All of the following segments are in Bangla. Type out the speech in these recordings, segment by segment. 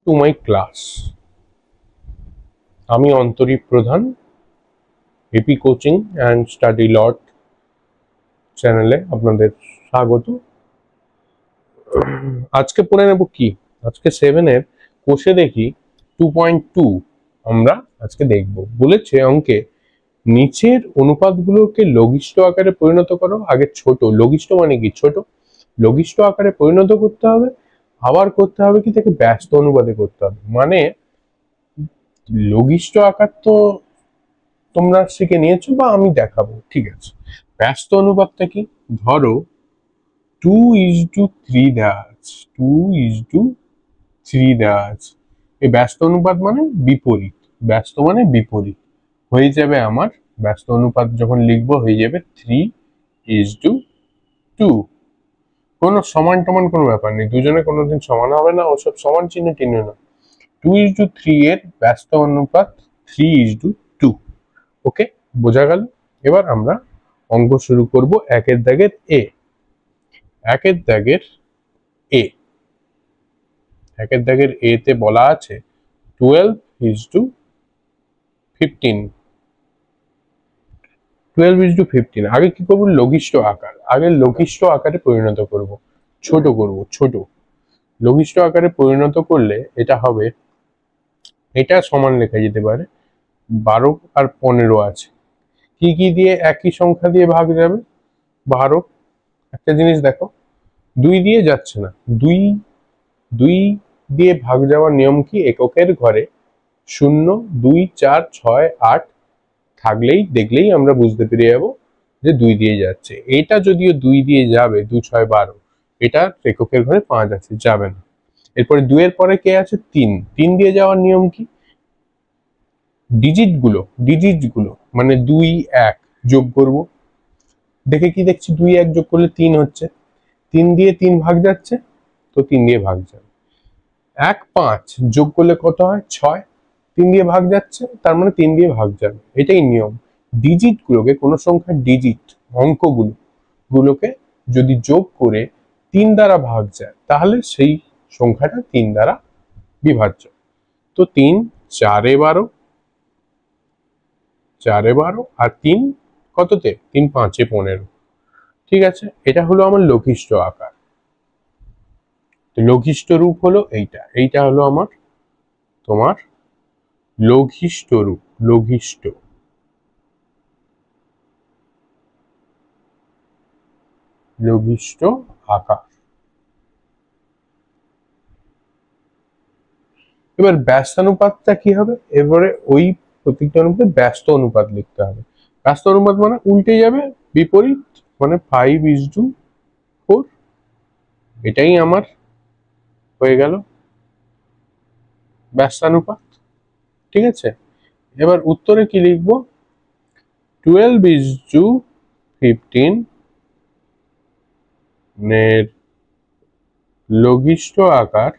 To my class. আমি Antarip Pradhan, AP coaching and study lot চ্যানেলে আপনাদের স্বাগত। আজকে পড়ে নেব কি, আজকে 7-এর কোষে দেখি 2.2 আমরা আজকে দেখব। বলেছে অঙ্কে নিচের অনুপাতগুলোকে লঘিষ্ঠ আকারে পরিণত করো। আগে ছোট, লঘিষ্ঠ মানে কি ছোট, লঘিষ্ঠ আকারে পরিণত করতে হবে, আবার করতে হবে কি তাকে ব্যস্ত অনুপাতে করতে হবে। মানে লঘিষ্ঠ আকার তো তোমরা শিখে নিয়েছো বা আমি দেখাবো, ঠিক আছে। ব্যস্ত অনুপাতটা কি, ধরো 2:3 দেওয়া আছে, 2:3 দেওয়া আছে। এই ব্যস্ত অনুপাত মানে বিপরীত, ব্যস্ত মানে বিপরীত হয়ে যাবে আমার। ব্যস্ত অনুপাত যখন লিখবো হয়ে যাবে 3:2। কোনো সমান টমান কোনো ব্যাপার নেই, দুজনে কোনোদিন সমান হবে না, ওসব সমান চিহ্নে টিনে না। 2:3 এর ব্যস্ত অনুপাত 3:2। ওকে, বোঝা গেল। এবার আমরা অঙ্ক শুরু করব। একের দাগের এ, একের দাগের এ, একের দাগের এ তে বলা আছে 12:15। 12:15 আগে কি করবো, লঘিষ্ঠ আকার, আগে লঘিষ্ঠ আকারে পরিণত করব, ছোট করব, ছোট। লঘিষ্ঠ আকারে পরিণত করলে এটা হবে, এটা সমান লেখা যেতে পারে 12 আর 15 আছে, কি কি দিয়ে একই সংখ্যা দিয়ে ভাগ যাবে, 12। একটা জিনিস দেখো, 2 দিয়ে যাচ্ছে না, দুই দুই দিয়ে ভাগ যাওয়ার নিয়ম কি, এককের ঘরে 0, 2, 4, 6, 8 থাকলেই দেখলেই আমরা বুঝতে পেরে যাবো যে 2 দিয়ে যাচ্ছে। এটা যদিও 2 দিয়ে যাবে, 2, 6, 12, এটা এককের ঘরে 5 আছে, যাবে না। এরপরে 2 এর পরে কে আছে, 3, 3 দিয়ে যাওয়ার নিয়ম কি, ডিজিট গুলো মানে 2, 1 যোগ করব। দেখে কি দেখছি, 2, 1 যোগ করলে 3 হচ্ছে, 3 দিয়ে 3 ভাগ যাচ্ছে, তো 3 দিয়ে ভাগ যাবে। 1, 5 যোগ করলে কত হয়, 6, 3 দিয়ে ভাগ যাচ্ছে, তার মানে 3 দিয়ে ভাগ যাবে, এটাই নিয়ম। ডিজিট গুলোকে, কোনো সংখ্যার ডিজিট অঙ্কগুলোকে যদি যোগ করে 3 দ্বারা ভাগ যায় তাহলে সেই সংখ্যাটা 3 দ্বারা বিভাজ্য। তো 3 4 12, 4 12 আর 3 কততে, 3 5 15। ঠিক আছে, এটা হলো আমার লঘিষ্ঠ আকার। লঘিষ্ঠ রূপ হলো এইটা, এইটা হলো আমার তোমার লঘিষ্ঠ রূপ, লঘিষ্ঠ লঘিষ্ঠ আকার। এবার ব্যস্তানুপাতটা কি হবে, এবারে ওই প্রত্যেকটা অনুপাতে ব্যস্ত অনুপাত লিখতে হবে। ব্যস্ত অনুপাত মানে উল্টে যাবে, বিপরীত, মানে 5:4। এটাই আমার হয়ে গেল ব্যস্তানুপাত। ঠিক আছে, এবার উত্তরে কি লিখবো, 12:15 এর লঘিষ্ঠ আকার,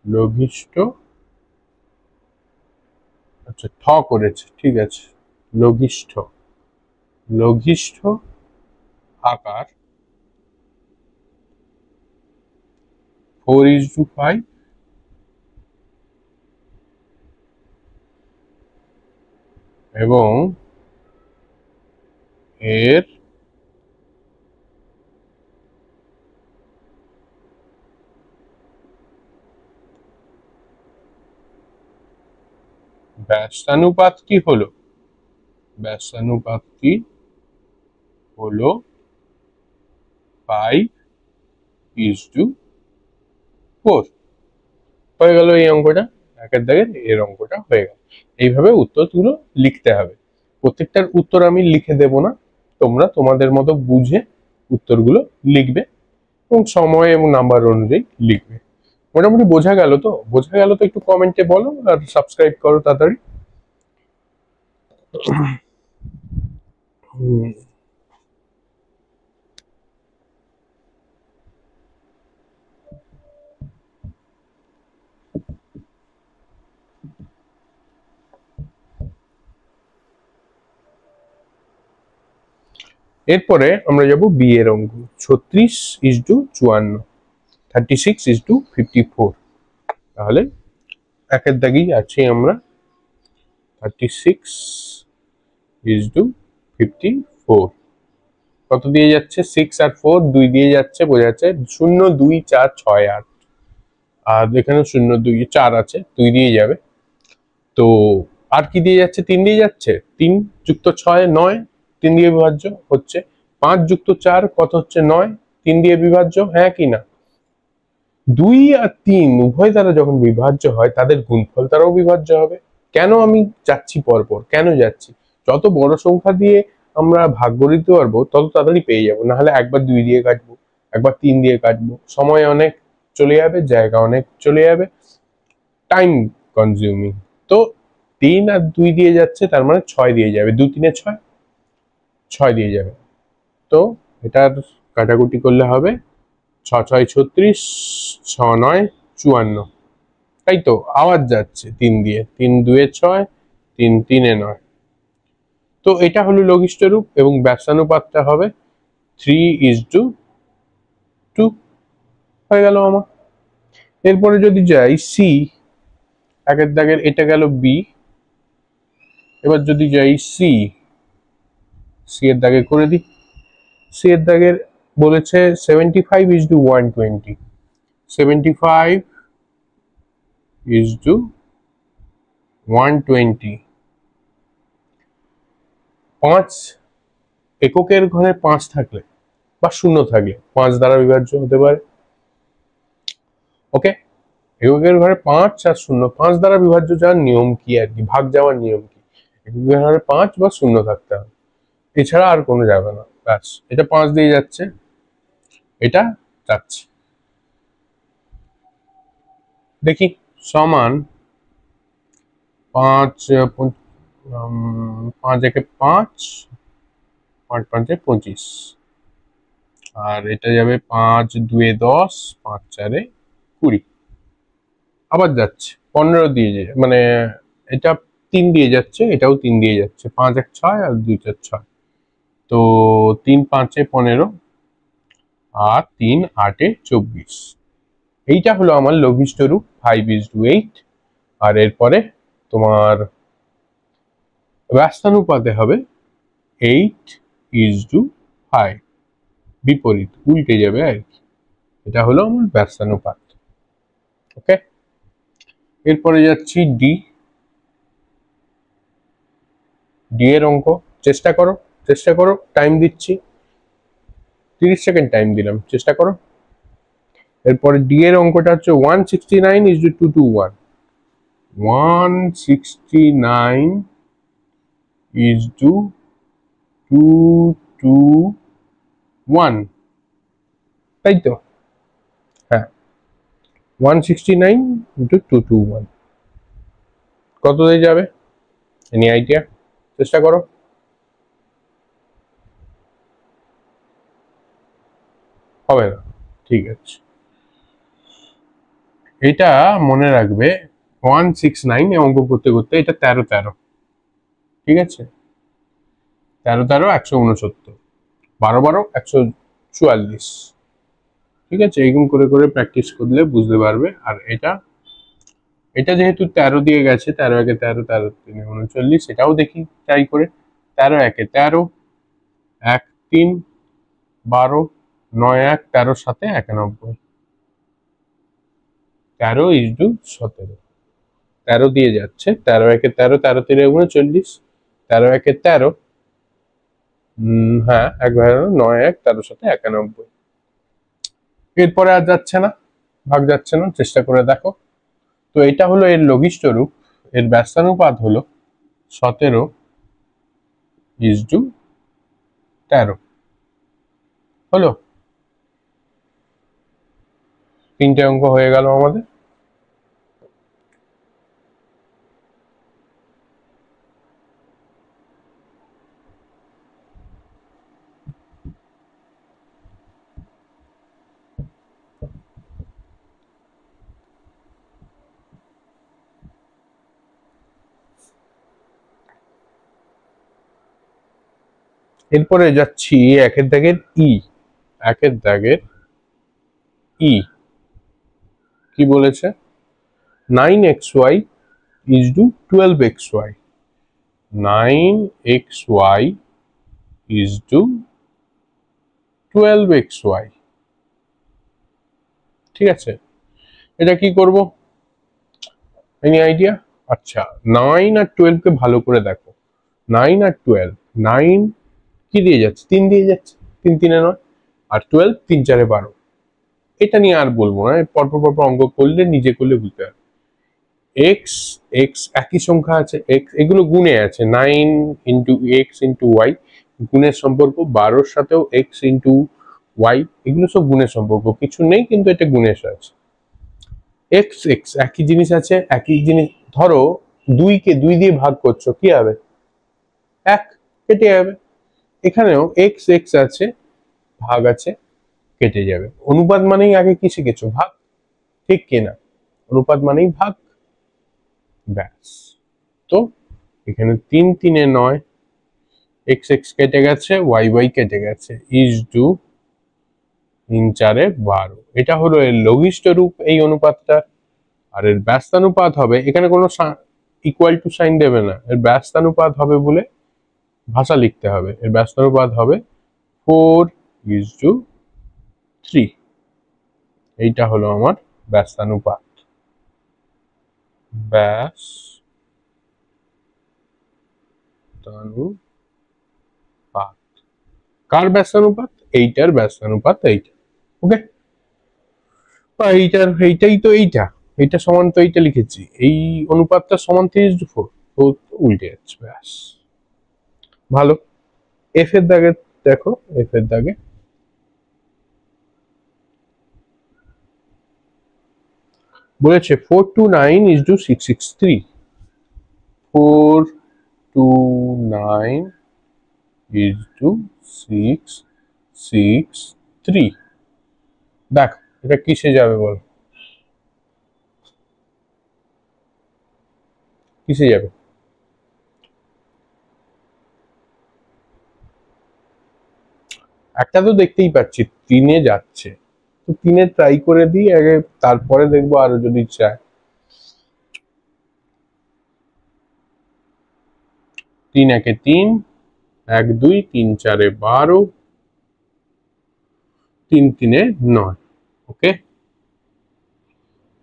লঘিষ্ঠ, আচ্ছা ঠ করেছে, ঠিক আছে, লঘিষ্ঠ, লঘিষ্ঠ আকার 4:5 এবং এর ব্যস্তানুপাতটি হলো, ব্যস্তানুপাতটি হলো 5:4। হয়ে গেল এই অঙ্কটা, একের দাগের এর অঙ্কটা হয়ে গেল। এইভাবে উত্তরগুলো লিখতে হবে। প্রত্যেকটার উত্তর আমি লিখে দেব না, তোমরা তোমাদের মতো বুঝে উত্তরগুলো লিখবে এবং সময় এবং নাম্বার অনুযায়ী লিখবে। মোটামুটি বোঝা গেল তো, বোঝা গেল তো একটু কমেন্টে বলো আর সাবস্ক্রাইব করো তাড়াতাড়ি। এরপরে আমরা যাব বি এর অঙ্ক, 36:54, 36:54। তাহলে একের দাগেই আছি আমরা 36:54। কত দিয়ে যাচ্ছে? 6 আর 4 2 দিয়ে যাচ্ছে, বোঝা যাচ্ছে 0 2 4 6 8। আর এখানে 0 2 4 আছে, 2 দিয়ে যাবে। তো আর কি দিয়ে যাচ্ছে? 3 দিয়ে যাচ্ছে। 3 যুক্ত 6 9, 3 দিয়ে বিভাজ্য হচ্ছে। 5 যুক্ত 4 কত হচ্ছে? 9, 3 দিয়ে বিভাজ্য, হ্যাঁ কি না? 2 আর 3 উভয় দ্বারা যখন বিভাজ্য হয় তাদের গুণফল দ্বারাও বিভাজ্য হবে। কেন আমি যাচ্ছি পরপর, কেন যাচ্ছি? যত বড় সংখ্যা দিয়ে আমরা ভাগ করে দিতে পারবো তত তাড়াতাড়ি পেয়ে যাবো। নাহলে একবার 2 দিয়ে কাটবো, একবার 3 দিয়ে কাটবো, সময় অনেক চলে যাবে, জায়গা অনেক চলে যাবে, টাইম কনজিউমিং। তো 3 আর 2 দিয়ে যাচ্ছে, তার মানে 6 দিয়ে যাবে, 2 3 6, 6 দিয়ে যাবে। তো এটার কাটাকুটি করলে হবে 6 6 36, 6 9 54। তাই তো আওয়াজ যাচ্ছে 3 দিয়ে, 3 2 6, 3 3 9। তো এটা হলো লঘিষ্ঠ রূপ এবং ব্যস্তানুপাতটা হবে 3:2 হয়ে গেল আমার। এরপরে যদি যাই সি, একের দাগের এটা গেল বি। এবার যদি যাই সি, সি এর দাগে করে দিই। সি এর দাগের বলেছে 75:120, 75:120। 5 এককের ঘরে 5 থাকলে বা 0 থাকলে 5 দ্বারা বিভাজ্য হতে পারে। ওকে, এককের ঘরে 5 আর 0, 5 দ্বারা বিভাজ্য যাওয়ার নিয়ম কি আর কি, ভাগ যাওয়ার নিয়ম কি? এককের ঘরে 5 বা 0 থাকতে হবে, এছাড়া আর কোনো যাবে না। ব্যাস, এটা 5 দিয়ে যাচ্ছে, এটা যাচ্ছে। দেখি সমান 5 5 একে 5, 5 5 25, আর এটা যাবে 5 2 10, 5 4 20। আবার যাচ্ছে 15 দিয়ে যায়, মানে এটা 3 দিয়ে যাচ্ছে, এটাও 3 দিয়ে যাচ্ছে, 5 1 6 আর 2 4 6। তো 3 5 15 আর 3 8 24। এইটা হলো আমার লঘিষ্ঠ রূপ 5:8। আর এরপরে তোমার ব্যস্তানুপাতে হবে 8:5, বিপরীত, উল্টে যাবে আর কি। এটা হলো আমার ব্যস্তানুপাত। ওকে, এরপরে যাচ্ছি ডি। ডি এর অঙ্ক চেষ্টা করো, চেষ্টা করো, টাইম দিচ্ছি, 30 সেকেন্ড টাইম দিলাম, চেষ্টা করো। এরপরে ডি এর অঙ্কটা হচ্ছে 169:221, 169:221, তাই তো? হ্যাঁ, 169:221 কত দিয়ে যাবে? Any idea? চেষ্টা করো। হবে না, ঠিক আছে। এটা মনে রাখবে, 169 অঙ্ক করতে করতে এটা 13 13, ঠিক আছে? 13 13 169, 12 12 144, ঠিক আছে? এইরকম করে করে প্র্যাকটিস করলে বুঝতে পারবে। আর এটা এটা যেহেতু 13 দিয়ে গেছে, 13 একে 13, 13 3 39, এটাও দেখি ট্রাই করে। 13 একে 13, 1 3 12, 9 1 13, 7 91, 13:17। 13 দিয়ে যাচ্ছে, 13 একে 13, 13 3 39, 13 একে 13, হ্যাঁ 1 ভাগ 9 1 13 7 91। এরপরে আর যাচ্ছে না, ভাগ যাচ্ছে না, চেষ্টা করে দেখো। তো এটা হলো এর লঘিষ্ঠ রূপ, এর ব্যস্তানুপাত হলো 17:13। হলো, 3টে অঙ্ক হয়ে গেল আমাদের। এরপরে যাচ্ছি একের দাগের ই। একের দাগের ই কি বলেছে? 9xy is to 12xy, 9xy is to 12xy। ঠিক আছে, এটা কি করব, এনি আইডিয়া? আচ্ছা, 9 আর 12 কে ভালো করে দেখো, 9 আর 12, 9 কি দিয়ে যাচ্ছে, 3 দিয়ে যাচ্ছে, 3 3 9, আর 12 3 4 12। এটা নিয়ে আর বলবো না, পরপর পরপর অঙ্ক করলে নিজে করলে বুঝতে হবে। এক্স এক্স একই সংখ্যা আছে, এক্স এগুলো গুণে আছে, 9 ইন্টু এক্স ইন্টু ওয়াই, গুণের সম্পর্ক, 12-র সাথেও এক্স ইন্টু ওয়াই, এগুলো সব গুণের সম্পর্ক, কিছু নেই কিন্তু এটা গুণের আছে। এক্স এক্স একই জিনিস আছে, একই জিনিস, ধরো 2 কে 2 দিয়ে ভাগ করছো, কি হবে, 1 কেটে যাবে। এখানেও এক্স এক্স আছে, ভাগ আছে, কেটে যাবে। অনুপাত মানেই আগে কি শিখেছো, ভাগ, ঠিক কিনা? অনুপাত মানেই ভাগ, ব্যাস। তো এখানে 3 3 9, এক্স এক্স কেটে গেছে, ওয়াই ওয়াই কেটে গেছে, ইজ টু 3 4 12। এটা হলো এর লঘিষ্ঠ রূপ এই অনুপাতটা। আর এর ব্যস্তানুপাত হবে, এখানে কোনো ইকুয়াল টু সাইন দেবে না, এর ব্যস্তানুপাত হবে বলে ভাষা লিখতে হবে, এর ব্যস্তানুপাত হবে 4:3। এইটা হলো আমার ব্যস্তানুপাত, ব্যস্তানুপাত। কার ব্যস্তানুপাত? এইটার ব্যস্তানুপাত এইটা, ওকে। এইটাই তো এইটা, এইটা সমান তো এইটা লিখেছি, এই অনুপাতটা সমান 3:4, তো উল্টে যাচ্ছে, ব্যাস। ভালো। এফ এর দাগে দেখো, এফ এর দাগে বলেছে 429:663, 429:663। দেখ এটা কিসে যাবে বল, কিসে যাবে? একটা তো দেখতেই পাচ্ছি 3-এ যাচ্ছে, তো 3-এ ট্রাই করে দিই আগে, তারপরে দেখবো আরো যদি চায়। 3 1 3, 1 2 3 4 12, 3 3 9, ওকে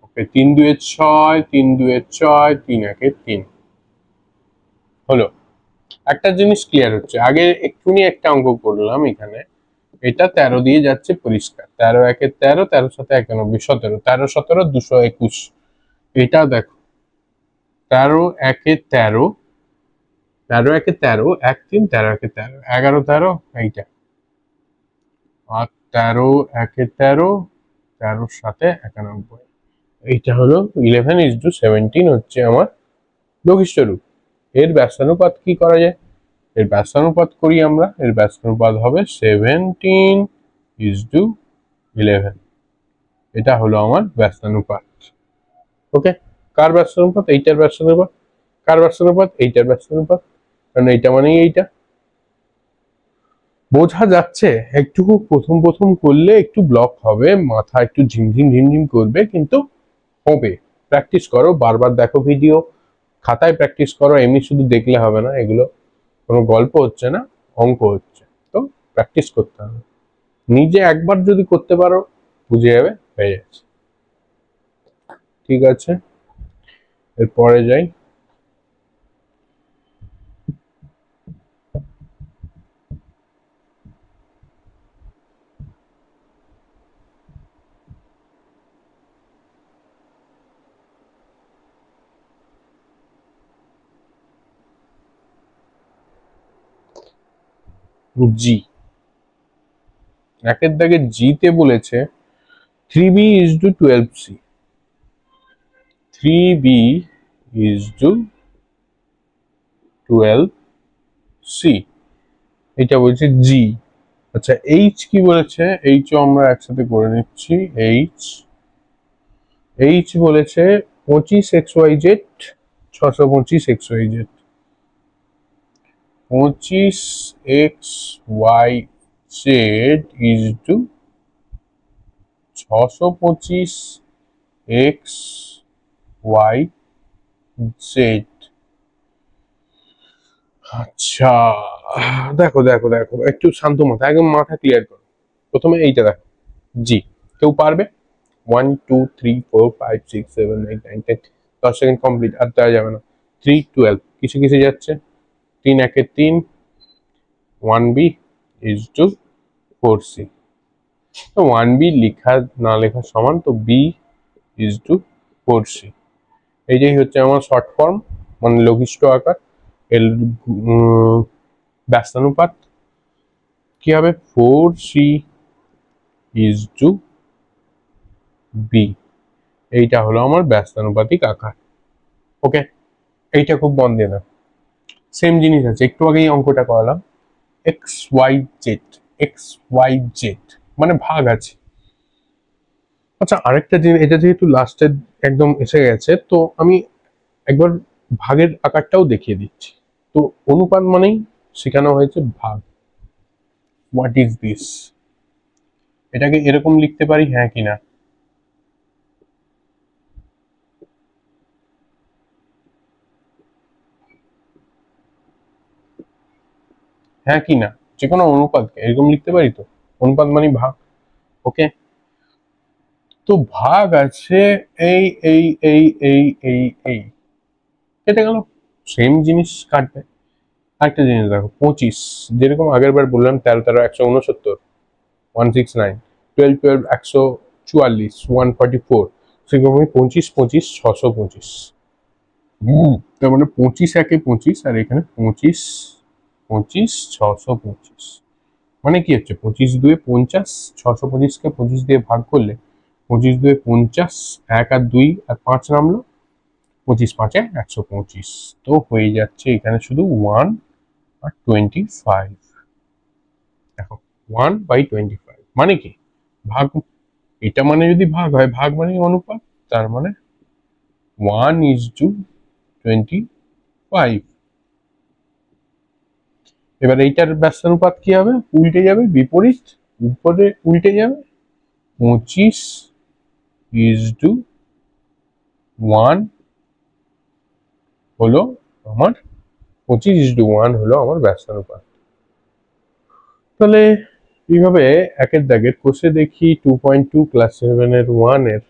ওকে। 3 2 6, 3 2 6, 3 1 3 হলো। একটা জিনিস ক্লিয়ার হচ্ছে, আগে এক্ষুনি একটা অঙ্ক করলাম এখানে, এটা 13 দিয়ে যাচ্ছে পরিষ্কার, 13 1 13, 13 7 91, 17, 13 17 221। এটা দেখো 13 1 13, 13 1 13, 1 3, 13 1 13, 11 13, এইটা, আর 13 1 13, 13 7 91। এইটা হলো 11:17 হচ্ছে আমার লঘিষ্ঠ রূপ। এর ব্যস্তানুপাত কি করা যায়? এর ব্যস্তানুপাত করি আমরা, এর ব্যস্তানুপাত হবে 17:11। এটা হলো আমার ব্যস্তানুপাত, ওকে। কার ব্যস্তানুপাত? এইটার ব্যস্তানুপাত। কার ব্যস্তানুপাত? এইটার ব্যস্তানুপাত, কারণ এইটা মানেই এইটা। বোঝা যাচ্ছে? একটু প্রথম প্রথম করলে একটু ব্লক হবে, মাথা একটু ঝিমঝিম ঝিমঝিম করবে, কিন্তু হবে। প্র্যাকটিস করো, বারবার দেখো ভিডিও, খাতায় প্র্যাকটিস করো, এমনি শুধু দেখলে হবে না, এগুলো কোনো গল্প হচ্ছে না, অঙ্ক হচ্ছে, তো প্র্যাকটিস করতে হবে। নিজে একবার যদি করতে পারো বুঝে যাবে, হয়ে যাচ্ছে। ঠিক আছে, এরপরে যাই। জি, একের দাগে জিতে বলেছে 3b:12c, 3b:12c, এটা বলছে জি। আচ্ছা, এইচ কি বলেছে? এইচও আমরা একসাথে করে নিচ্ছি। এইচ এইচ বলেছে 25xyz, 625xyz, 25xyz is two 625x Y Z. আচ্ছা, দেখো দেখো দেখো, একটু শান্ত মাথা, একদম মাথা ক্লিয়ার করো। প্রথমে এইটা দেখো, জি। কেউ পারবে? 1 2 3 4 5 6 7 8 9 10। 10 সেকেন্ড কমপ্লিট, আর দেওয়া যাবে না। 3 12 কিসে কিসে যাচ্ছে? 3 1 3, 1b ইজ টু 4c। তো 1b লেখা না লেখা সমান, তো b ইজ টু 4c। এইটাই হচ্ছে আমার শর্ট ফর্ম, মানে লঘিষ্ঠ আকার। এর ব্যস্তানুপাত কি হবে? 4c is two b। এইটা হলো আমার ব্যস্তানুপাতিক আকার। ওকে, এইটা খুব মন দিয়ে না। সেম জিনিস আছে, একটু আগেই অঙ্কটা করালাম। X Y Z, X Y Z মানে ভাগ আছে। আচ্ছা, আরেকটা জিনিস, এটা যেহেতু লাস্টের একদম এসে গেছে, তো আমি একবার ভাগের আকারটাও দেখিয়ে দিচ্ছি। তো অনুপাত মানেই শেখানো হয়েছে ভাগ। What is this? এটাকে এরকম লিখতে পারি, হ্যাঁ কি না? হ্যাঁ কি না? যে কোনো অনুপাতকে এরকম লিখতে পারি তো? অনুপাত মানে ভাগ। ওকে, তো ভাগ আছে এই এই এই এই এই এই, কেটে গেল। সেম জিনিস কাটবে। আরেকটা জিনিস দেখো, 25, যেরকম আগের বার বললাম 13 13 169, 169, 12 12 144, 144, সেরকমই 25 25 625। তার মানে 25 একে 25, আর এখানে 25 25 625। মানে কি হচ্ছে? 25 2 50, 625কে 25 দিয়ে ভাগ করলে 25 2 50, 1 আর 2 আর 5 নামলো, 25 5 125। তো হয়ে যাচ্ছে এখানে শুধু 1 আর 25। দেখো, 1/25 মানে কি? ভাগ। এটা মানে যদি ভাগ হয়, ভাগ মানে অনুপাত, তার মানে 1:25। এবার এইটার ব্যস্তানুপাত কি হবে? উল্টে যাবে, বিপরীত, উপরে উল্টে যাবে। 25:1 হলো আমার 25:1 হলো আমার ব্যস্তানুপাত। তাহলে এইভাবে একের দাগের কোষে দেখি 2.2 ক্লাস 7 এর 1 এর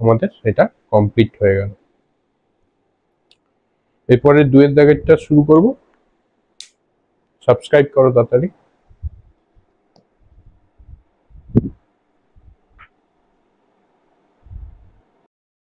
আমাদের এটা কমপ্লিট হয়ে গেল। এরপরে 2 এর দাগেরটা শুরু করব। সাবস্ক্রাইব করো তাড়াতাড়ি।